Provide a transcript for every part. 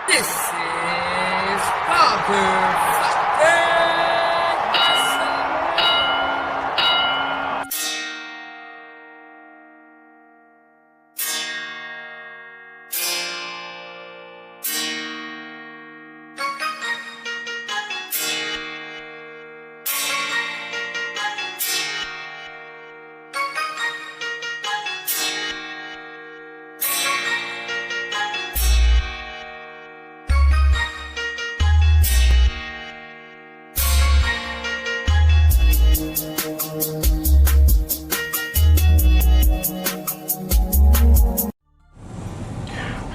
This is Father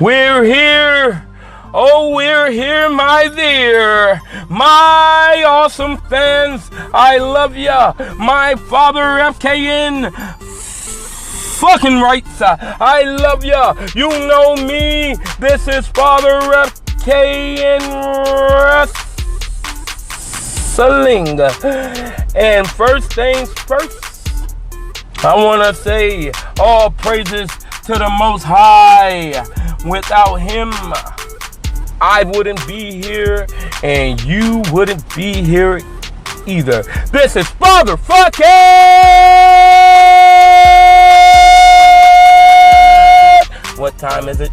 We're here. Oh, we're here, my dear. My awesome fans. I love ya. My father FKN fucking rights. I love ya. You know me. This is Father FKN Wrestling. And first things first, I want to say all praises to the Most High. Without him, I wouldn't be here, and you wouldn't be here either. This is Father Fucking. What time is it?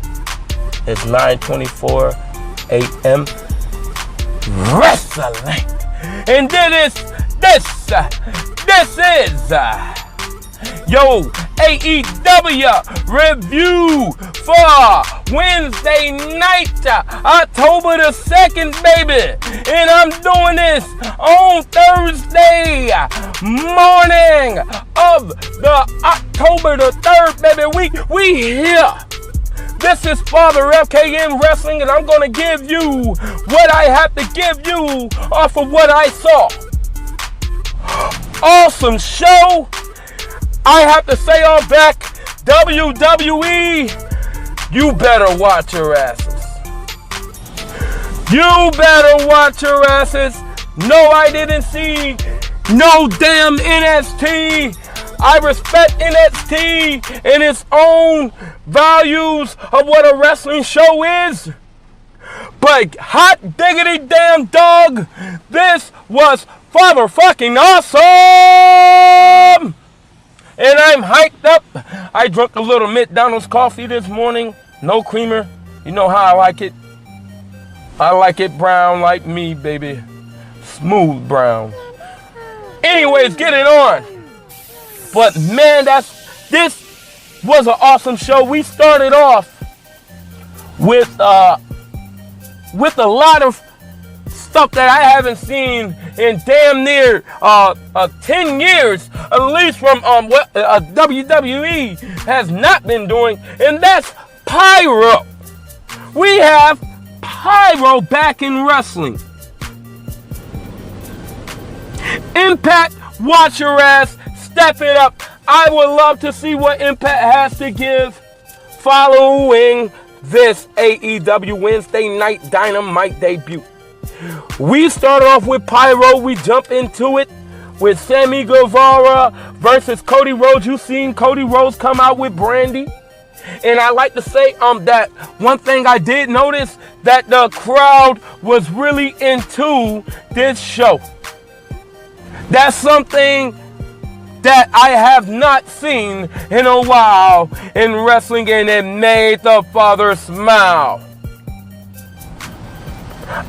It's 9:24 a.m. Wrestling, and this is yo AEW review for Wednesday night, October the 2nd, baby. And I'm doing this on Thursday morning of the October the 3rd, baby. We here. This is Father FKN Wrestling, and I'm going to give you what I have to give you off of what I saw. Awesome show. I have to say on back, WWE, you better watch your asses. You better watch your asses. No, I didn't see no damn NXT. I respect NXT in its own values of what a wrestling show is. But hot diggity damn dog, this was father fucking awesome. And I'm hyped up. I drank a little McDonald's coffee this morning. No creamer. You know how I like it. I like it brown like me, baby. Smooth brown. Anyways, get it on. But man, this was an awesome show. We started off with a lot of stuff that I haven't seen in damn near 10 years, at least from what WWE has not been doing, and that's pyro. We have pyro back in wrestling. Impact, watch your ass, step it up. I would love to see what Impact has to give following this AEW Wednesday night Dynamite debut. We start off with pyro. We jump into it with Sammy Guevara versus Cody Rhodes. You've seen Cody Rhodes come out with Brandy. And I like to say that one thing I did notice, that the crowd was really into this show. That's something that I have not seen in a while in wrestling, and it made the father smile.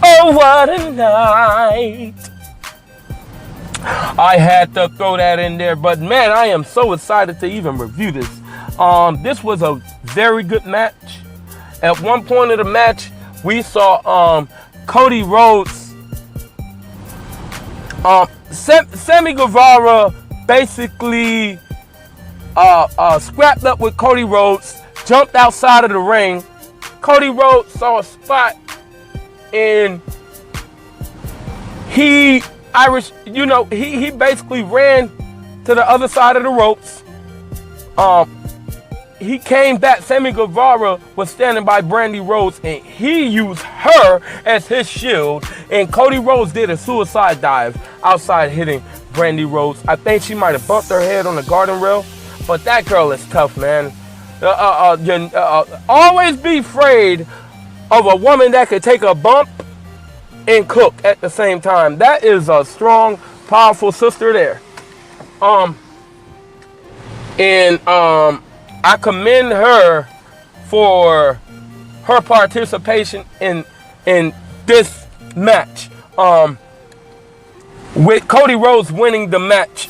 Oh, what a night. I had to throw that in there, but man, I am so excited to even review this. This was a very good match. At one point of the match, we saw Cody Rhodes, Sammy Guevara basically scrapped up with Cody Rhodes, jumped outside of the ring. Cody Rhodes saw a spot, and he basically ran to the other side of the ropes. He came back. Sammy Guevara was standing by Brandy Rhodes, and he used her as his shield. And Cody Rhodes did a suicide dive outside, hitting Brandy Rhodes. I think she might have bumped her head on the garden rail, but that girl is tough, man. Always be afraid of a woman that could take a bump and cook at the same time. That is a strong, powerful sister there. I commend her for her participation in this match. With Cody Rhodes winning the match,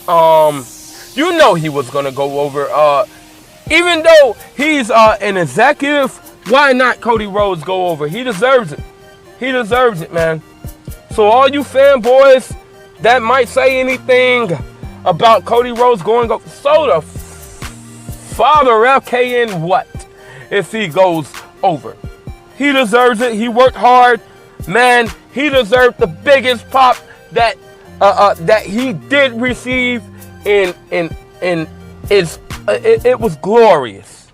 you know he was gonna go over. Even though he's an executive, why not Cody Rhodes go over? He deserves it. He deserves it, man. So all you fanboys that might say anything about Cody Rhodes going over, so the father FKN what if he goes over? He deserves it. He worked hard, man. He deserved the biggest pop that he did receive, and it was glorious.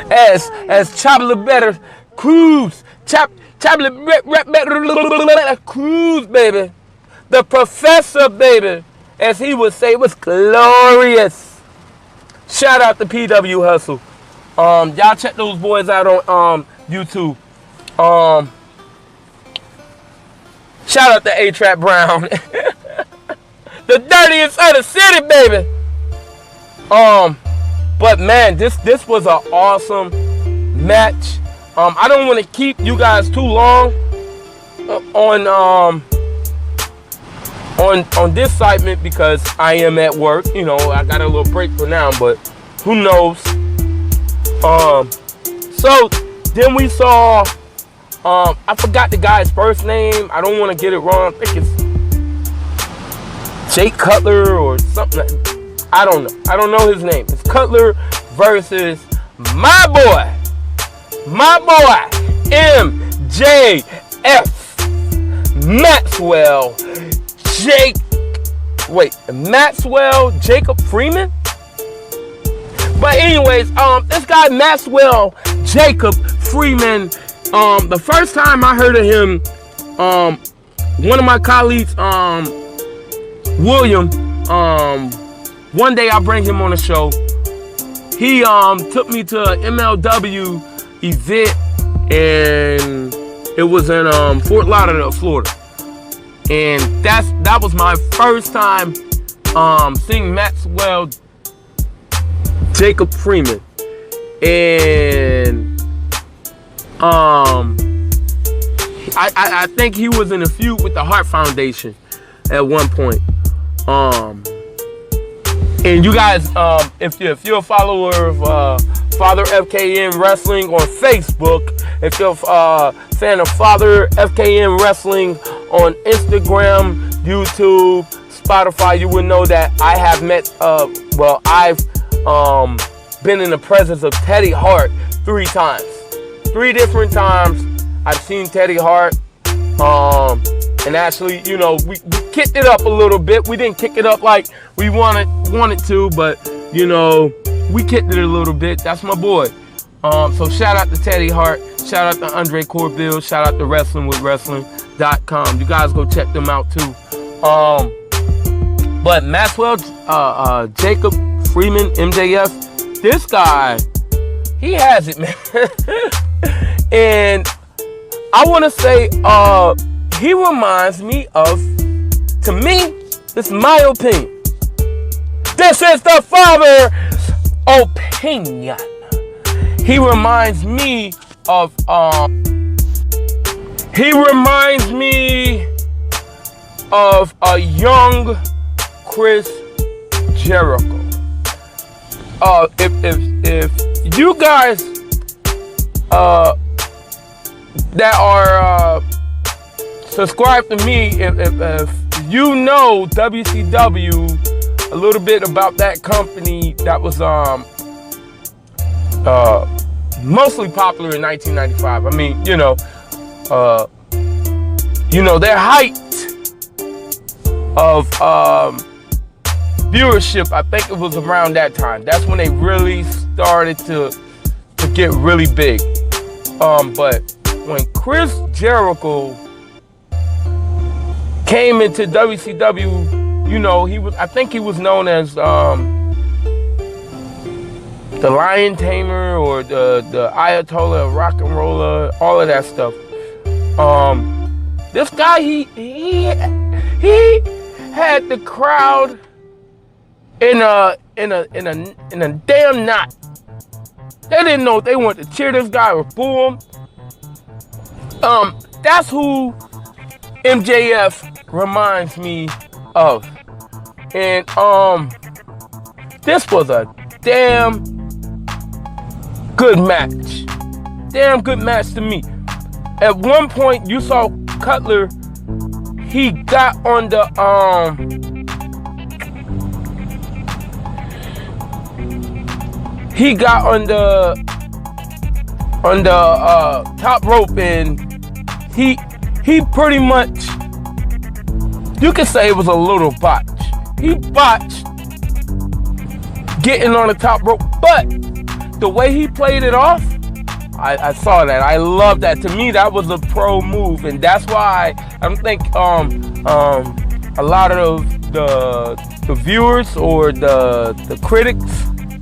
As Chabla Better Cruz, Cruz, baby, the professor, baby, as he would say, it was glorious. Shout out to PW Hustle. Y'all check those boys out on YouTube. Shout out to A-Trap Brown. The dirtiest of the city, baby. But man, this was an awesome match. I don't want to keep you guys too long on this segment because I am at work. You know, I got a little break for now, but who knows? So then we saw, I forgot the guy's first name. I don't want to get it wrong. I think it's Jake Cutler or something. I don't know. I don't know his name. It's Cutler versus my boy, MJF, Maxwell, Jacob Freeman. But anyways, this guy Maxwell Jacob Freeman, the first time I heard of him, one of my colleagues, William, one day I bring him on the show. He took me to an MLW event, and it was in Fort Lauderdale, Florida. And that was my first time seeing Maxwell Jacob Freeman. And I think he was in a feud with the Hart Foundation at one point. And you guys, if you're a follower of Father FKN Wrestling on Facebook, if you're a fan of Father FKN Wrestling on Instagram, YouTube, Spotify, you would know that I have met, I've been in the presence of Teddy Hart 3 times. 3 different times I've seen Teddy Hart. And actually, you know, we kicked it up a little bit. We didn't kick it up like we wanted to, but, you know, we kicked it a little bit. That's my boy. So shout out to Teddy Hart. Shout out to Andre Corbill. Shout out to WrestlingWithWrestling.com. You guys go check them out too. But Maxwell, Jacob Freeman, MJF, this guy, he has it, man. And I want to say, he reminds me of, to me, this is my opinion. This is the father's opinion. He reminds me of, a young Chris Jericho. If you guys, that are, subscribe to me, if you know WCW, a little bit about that company that was mostly popular in 1995. I mean, their height of viewership, I think it was around that time. That's when they really started to get really big. But when Chris Jericho came into WCW, I think he was known as the the Lion Tamer or the Ayatollah of Rock and Roller, all of that stuff. This guy, he had the crowd in a damn knot. They didn't know if they wanted to cheer this guy or boo him. That's who MJF reminds me of. And this was a damn good match. Damn good match to me. At one point you saw Cutler, he got on the top rope, and he pretty much, you could say it was a little botch. He botched getting on the top rope, but the way he played it off, I saw that. I love that. To me, that was a pro move, and that's why I think a lot of the viewers or the critics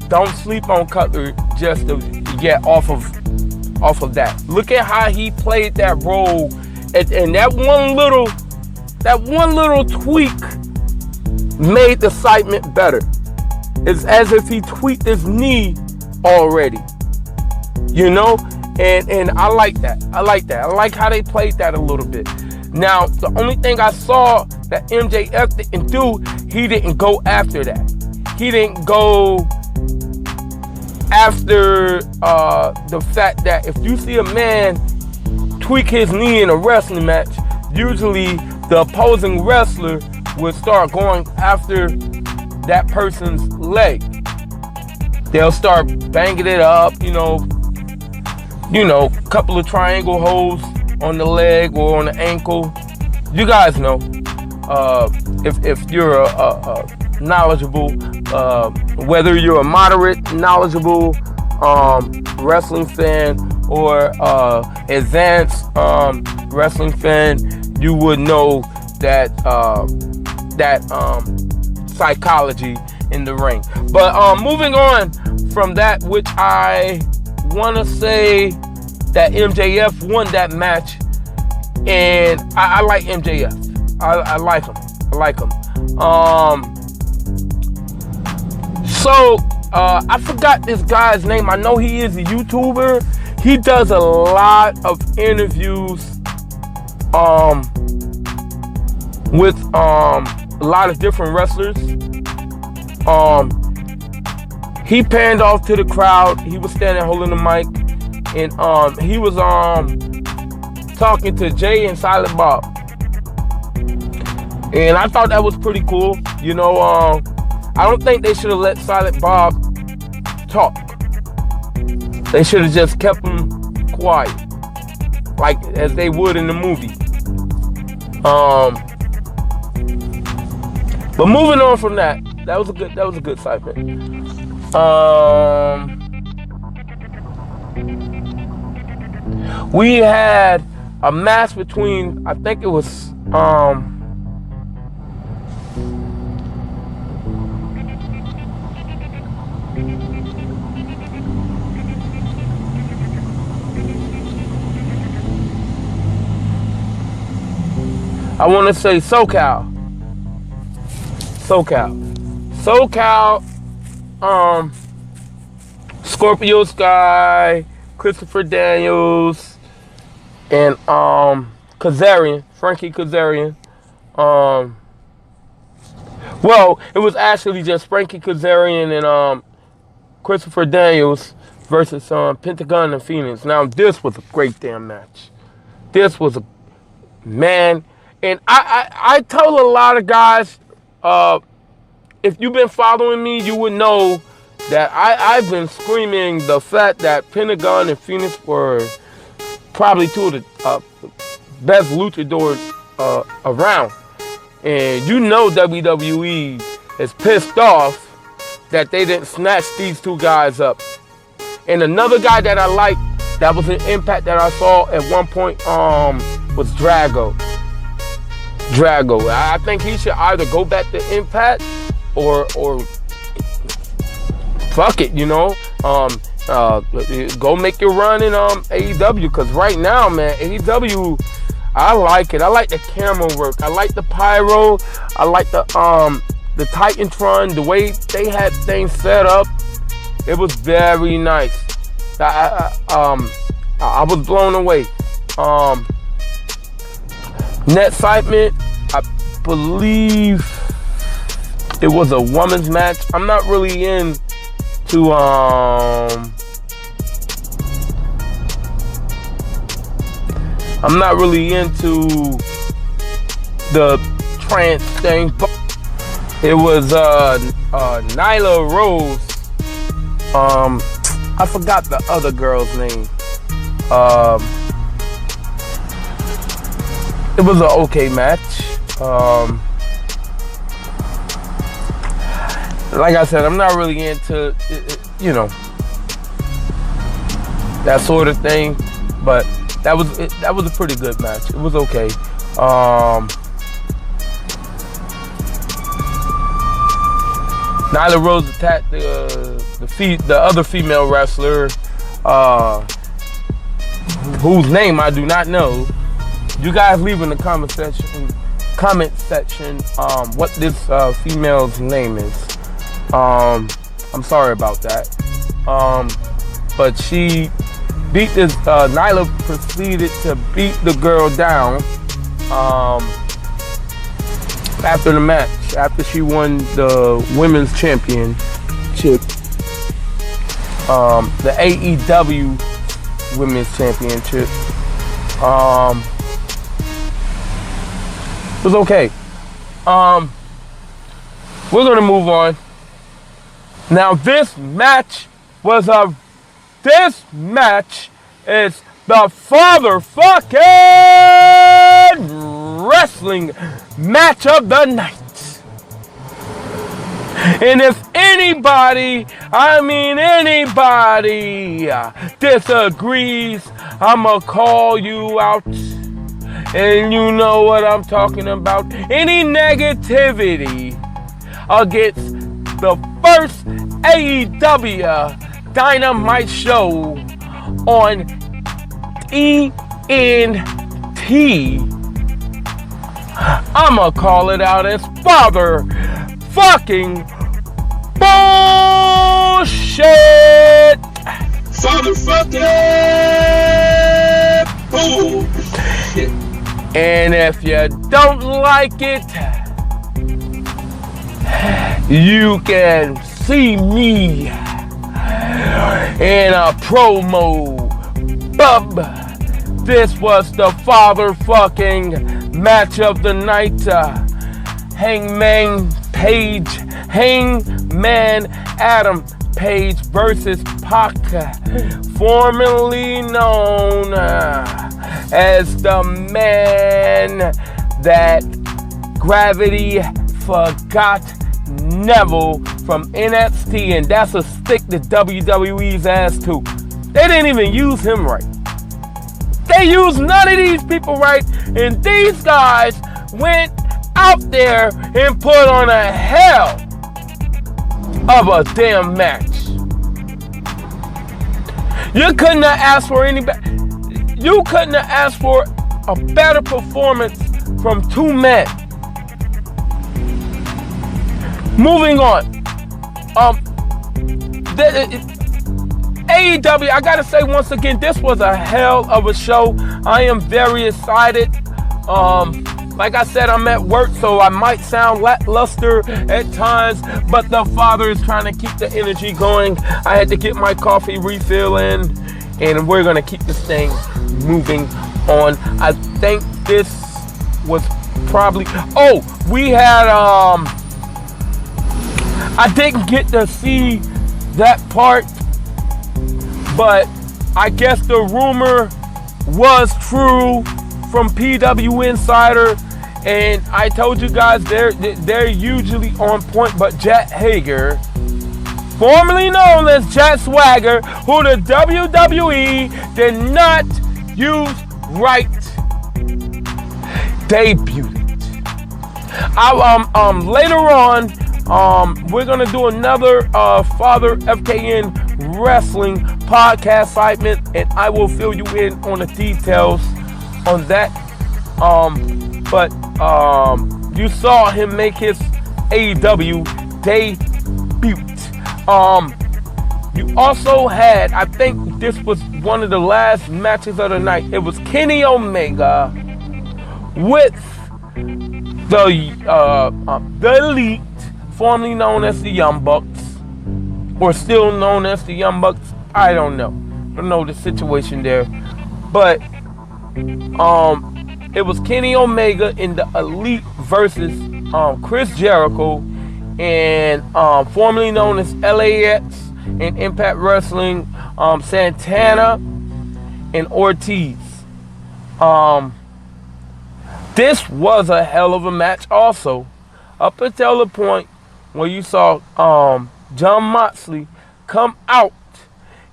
don't sleep on Cutler just to get off of that. Look at how he played that role, and that one little tweak made the excitement better. It's as if he tweaked his knee already, you know, and I like that. I like how they played that a little bit. Now, the only thing I saw that MJF didn't do, he didn't go after that. He didn't go after the fact that if you see a man tweak his knee in a wrestling match, usually the opposing wrestler would start going after that person's leg. They'll start banging it up, you know, couple of triangle holes on the leg or on the ankle. You guys know, if you're a knowledgeable, whether you're a moderate knowledgeable wrestling fan or advanced wrestling fan, you would know that psychology in the ring. But moving on from that, which I want to say that MJF won that match, and I like MJF. I like him. So I forgot this guy's name. I know he is a YouTuber. He does a lot of interviews with a lot of different wrestlers. He panned off to the crowd. He was standing holding the mic, and he was talking to Jay and Silent Bob, and I thought that was pretty cool. You know, I don't think they should have let Silent Bob talk. They should have just kept him quiet, like as they would in the movie. But moving on from that, that was a good segment. We had a match between, I think it was I want to say SoCal, Scorpio Sky, Christopher Daniels, and Kazarian, Frankie Kazarian. Well, it was actually just Frankie Kazarian and Christopher Daniels versus Pentagon and Phoenix. Now, this was a great damn match. This was a, man, and I told a lot of guys, if you've been following me, you would know that I've been screaming the fact that Pentagon and Phoenix were probably two of the best luchadors around. And you know WWE is pissed off that they didn't snatch these two guys up. And another guy that I like, that was an Impact that I saw at one point, was Drago. I think he should either go back to Impact or fuck it, you know. Go make your run in AEW, because right now, man, AEW, I like it. I like the camera work. I like the pyro. I like the Titantron, the way they had things set up. It was very nice. I was blown away. Net excitement, I believe it was a women's match. I'm not really into the trance thing, but it was Nyla Rose. I forgot the other girl's name. It was an okay match. Like I said, I'm not really into, that sort of thing, but that was a pretty good match. It was okay. Nyla Rose attacked the other female wrestler, whose name I do not know. You guys leave in the comment section what this female's name is. I'm sorry about that. But she beat this. Nyla proceeded to beat the girl down after the match, after she won the women's championship, the AEW women's championship. It was okay. We're gonna move on. Now this match is the father fucking wrestling match of the night. And if anybody disagrees, I'ma call you out. And you know what I'm talking about. Any negativity against the first AEW Dynamite show on ENT, I'ma call it out as father fucking bullshit. Father fucking bullshit. And if you don't like it, you can see me in a promo bub. This was the father fucking match of the night. Hangman Adam Page versus Pac, formerly known as the man that Gravity forgot Neville from NXT, and that's a stick to WWE's ass too. They didn't even use him right. They used none of these people right, and these guys went out there and put on a hell of a damn match. You couldn't have asked for anybody. You couldn't have asked for a better performance from two men. Moving on. AEW, I gotta say once again, this was a hell of a show. I am very excited. Like I said, I'm at work, so I might sound lackluster at times, but the father is trying to keep the energy going. I had to get my coffee refill in, and we're gonna keep this thing moving on. I think this was probably, we had, I didn't get to see that part, but I guess the rumor was true from PW Insider, and I told you guys they're usually on point, but Jack Hager, formerly known as Jack Swagger, who the WWE did not use right, debuted it. Later on, we're gonna do another Father FKN Wrestling podcast segment, and I will fill you in on the details on that. But you saw him make his AEW debut. You also had, I think this was one of the last matches of the night. It was Kenny Omega with the Elite, formerly known as the Young Bucks, or still known as the Young Bucks. I don't know the situation there, but it was Kenny Omega in the Elite versus Chris Jericho and formerly known as LAX in Impact Wrestling, Santana and Ortiz. This was a hell of a match also, up until the point where you saw John Moxley come out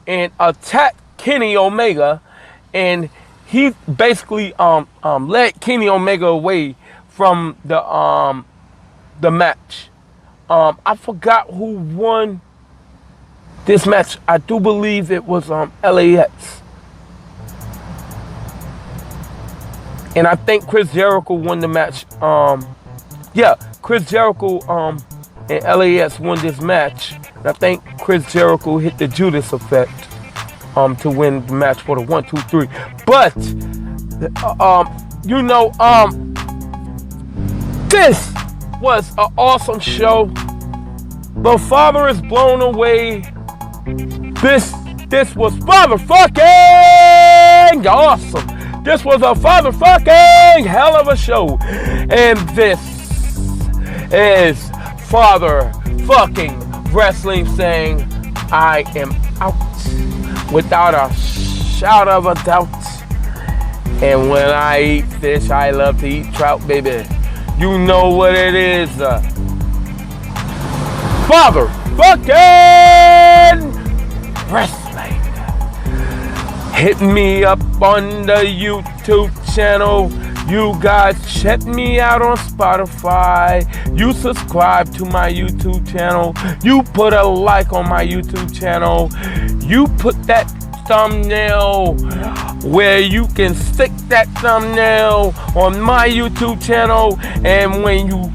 and attack Kenny Omega, and he basically led Kenny Omega away from the match. I forgot who won this match. I do believe it was LAX. And I think Chris Jericho won the match. Chris Jericho and LAX won this match. And I think Chris Jericho hit the Judas effect to win the match for the 1, 2, 3. But this was an awesome show. The father is blown away. This was father-fucking awesome. This was a father-fucking hell of a show. And this is father-fucking wrestling saying, I am out without a shadow of a doubt. And when I eat fish, I love to eat trout, baby. You know what it is. Father-fucking wrestling. Hit me up on the YouTube channel. You guys check me out on Spotify. You subscribe to my YouTube channel. You put a like on my YouTube channel. You put that thumbnail where you can stick that thumbnail on my YouTube channel. And when you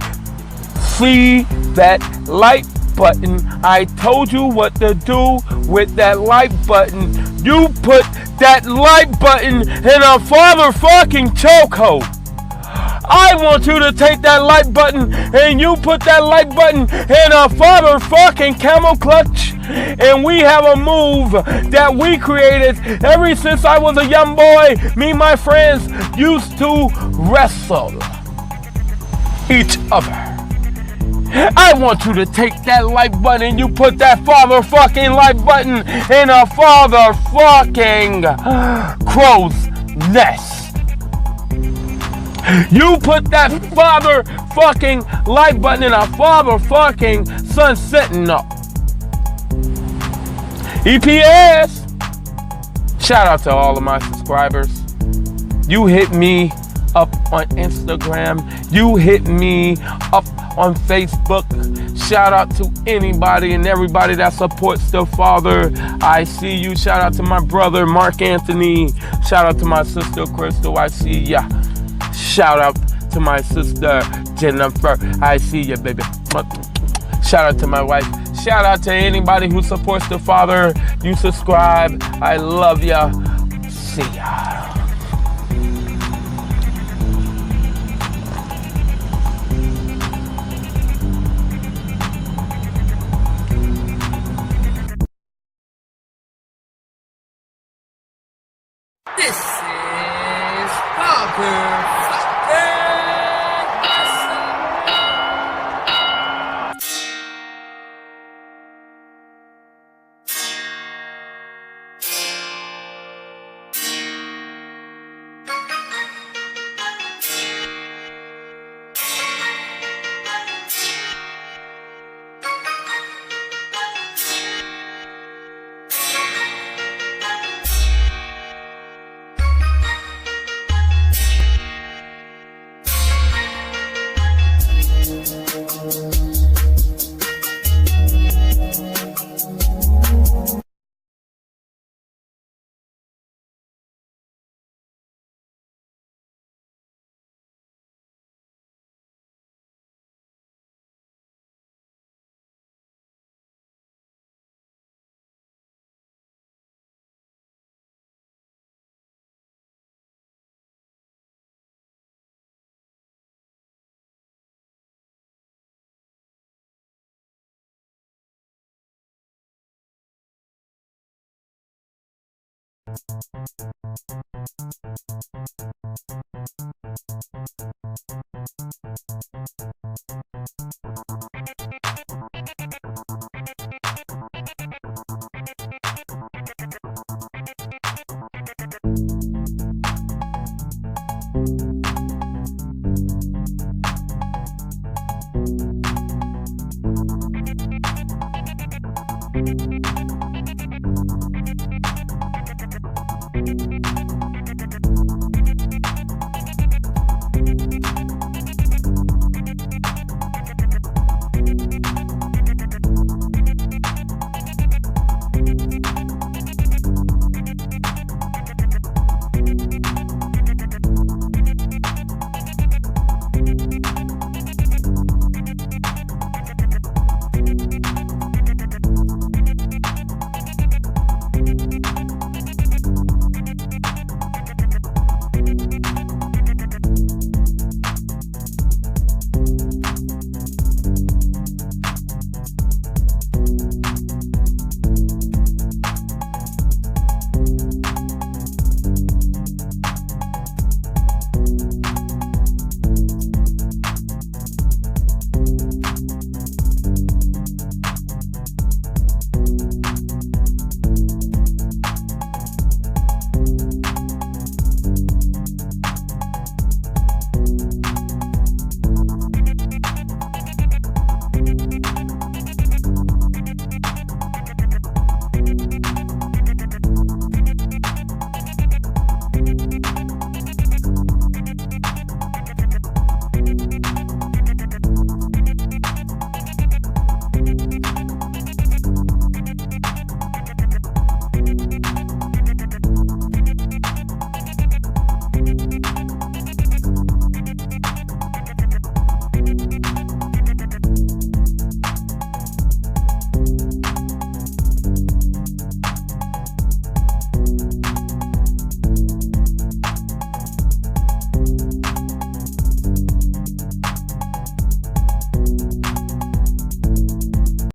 see that like button, I told you what to do with that like button. You put that like button in a father-fucking chokehold. I want you to take that like button and you put that like button in a father-fucking camel clutch. And we have a move that we created ever since I was a young boy. Me and my friends used to wrestle each other. I want you to take that like button and you put that father-fucking like button in a father-fucking crow's nest. You put that father-fucking like button in a father-fucking sun setting up. EPS. Shout out to all of my subscribers. You hit me up on Instagram. You hit me up on Facebook. Shout out to anybody and everybody that supports the father. I see you. Shout out to my brother Mark Anthony. Shout out to my sister Crystal. I see ya. Shout out to my sister Jennifer. I see ya, baby. Shout out to my wife. Shout out to anybody who supports the father. You subscribe. I love ya. See ya. This is father-fucking Thank you.